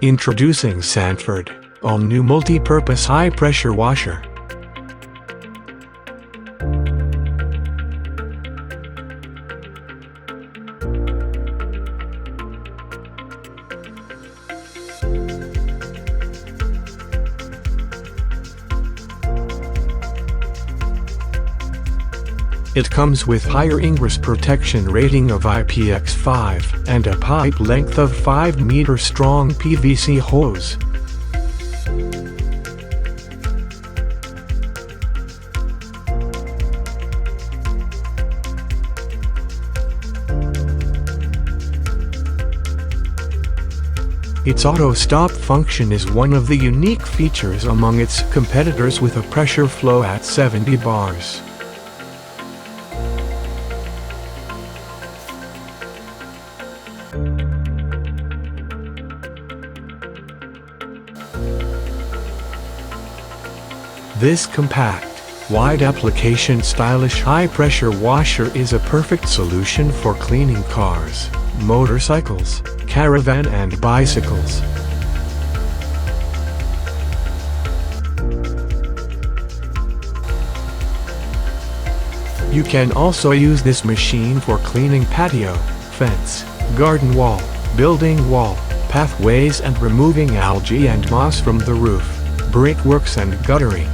Introducing Sanford, all-new multi-purpose high-pressure washer. It comes with higher ingress protection rating of IPX5 and a pipe length of 5 meter strong PVC hose. Its auto-stop function is one of the unique features among its competitors, with a pressure flow at 70 bars. This compact, wide application stylish high-pressure washer is a perfect solution for cleaning cars, motorcycles, caravan and bicycles. You can also use this machine for cleaning patio, fence, garden wall, building wall, pathways and removing algae and moss from the roof, brickworks and guttering.